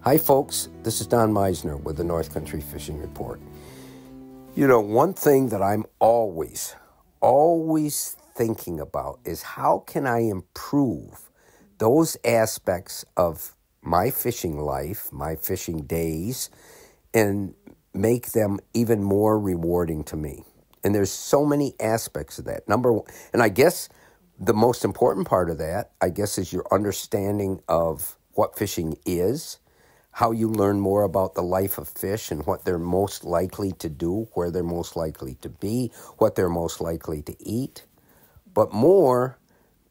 Hi folks, this is Don Meisner with the North Country Fishing Report. You know, one thing that I'm always thinking about is how can I improve those aspects of my fishing life, my fishing days, and make them even more rewarding to me. And there's so many aspects of that. Number one, and I guess the most important part of that, I guess, is your understanding of what fishing is, how you learn more about the life of fish and what they're most likely to do, where they're most likely to be, what they're most likely to eat. But more,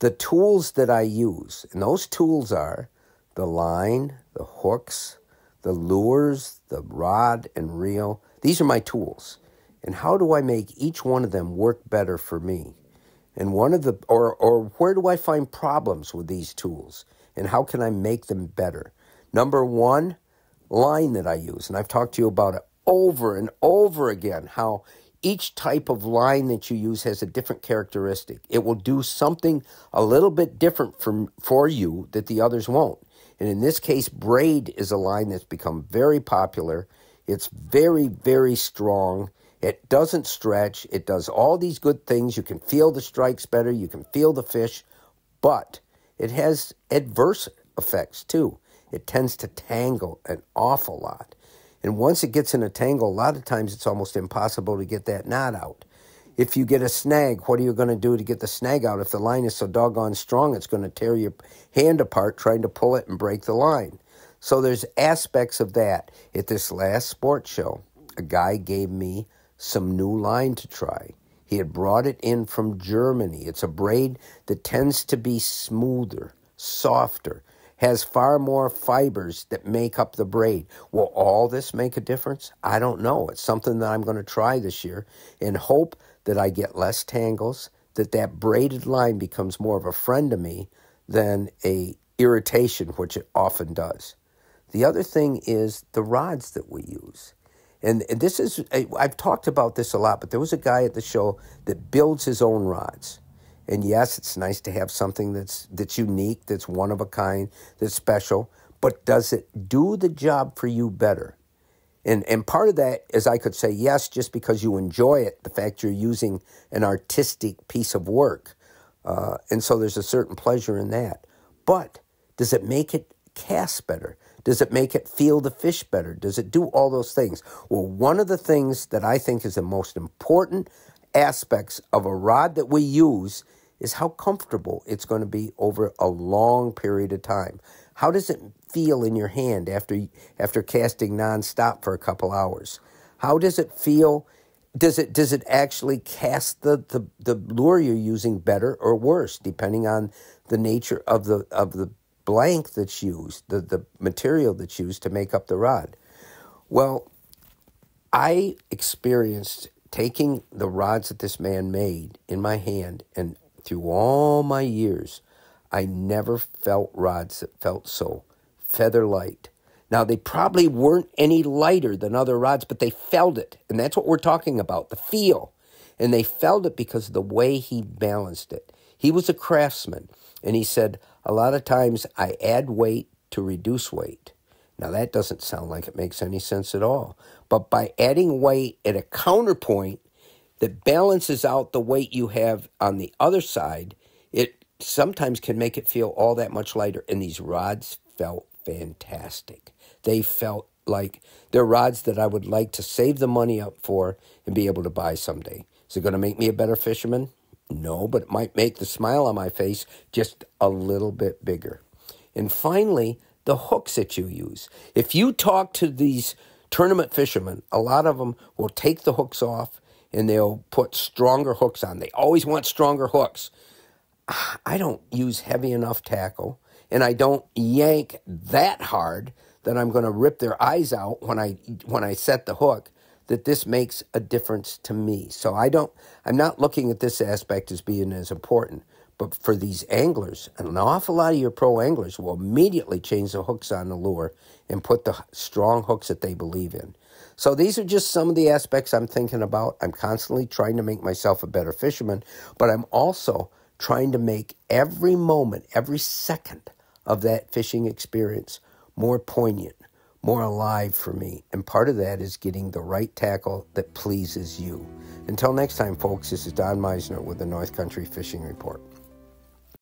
the tools that I use. And those tools are the line, the hooks, the lures, the rod and reel. These are my tools. And how do I make each one of them work better for me? And one of the, or where do I find problems with these tools? And how can I make them better? Number one, line that I use, and I've talked to you about it over and over again, how each type of line that you use has a different characteristic. It will do something a little bit different for you that the others won't. And in this case, braid is a line that's become very popular. It's very, very strong. It doesn't stretch. It does all these good things. You can feel the strikes better. You can feel the fish, but it has adverse effects too. It tends to tangle an awful lot. And once it gets in a tangle, a lot of times it's almost impossible to get that knot out. If you get a snag, what are you going to do to get the snag out? If the line is so doggone strong, it's going to tear your hand apart trying to pull it and break the line. So there's aspects of that. At this last sports show, a guy gave me some new line to try. He had brought it in from Germany. It's a braid that tends to be smoother, softer, has far more fibers that make up the braid. Will all this make a difference? I don't know. It's something that I'm going to try this year and hope that I get less tangles, that braided line becomes more of a friend to me than a irritation, which it often does. The other thing is the rods that we use. And this is, I've talked about this a lot, but there was a guy at the show that builds his own rods. And yes, it's nice to have something that's unique, that's one of a kind, that's special. But does it do the job for you better? And part of that is I could say yes, just because you enjoy it, the fact you're using an artistic piece of work. And so there's a certain pleasure in that. But does it make it cast better? Does it make it feel the fish better? Does it do all those things? Well, one of the things that I think is the most important aspects of a rod that we use is how comfortable it's going to be over a long period of time. How does it feel in your hand after casting nonstop for a couple hours? How does it feel? Does it actually cast the lure you're using better or worse, depending on the nature of the blank that's used, the material that's used to make up the rod? Well, I experienced taking the rods that this man made in my hand, and through all my years, I never felt rods that felt so feather light. Now, they probably weren't any lighter than other rods, but they felt it. And that's what we're talking about, the feel. And they felt it because of the way he balanced it. He was a craftsman, and he said, a lot of times I add weight to reduce weight. Now, that doesn't sound like it makes any sense at all. But by adding weight at a counterpoint that balances out the weight you have on the other side, it sometimes can make it feel all that much lighter. And these rods felt fantastic. They felt like they're rods that I would like to save the money up for and be able to buy someday. Is it going to make me a better fisherman? No, but it might make the smile on my face just a little bit bigger. And finally, the hooks that you use. If you talk to these tournament fishermen, a lot of them will take the hooks off and they'll put stronger hooks on. They always want stronger hooks. I don't use heavy enough tackle, and I don't yank that hard that I'm going to rip their eyes out when I set the hook, that this makes a difference to me. So I'm not looking at this aspect as being as important. But for these anglers, and an awful lot of your pro anglers will immediately change the hooks on the lure and put the strong hooks that they believe in. So these are just some of the aspects I'm thinking about. I'm constantly trying to make myself a better fisherman, but I'm also trying to make every moment, every second of that fishing experience more poignant, more alive for me. And part of that is getting the right tackle that pleases you. Until next time, folks, this is Don Meisner with the North Country Fishing Report.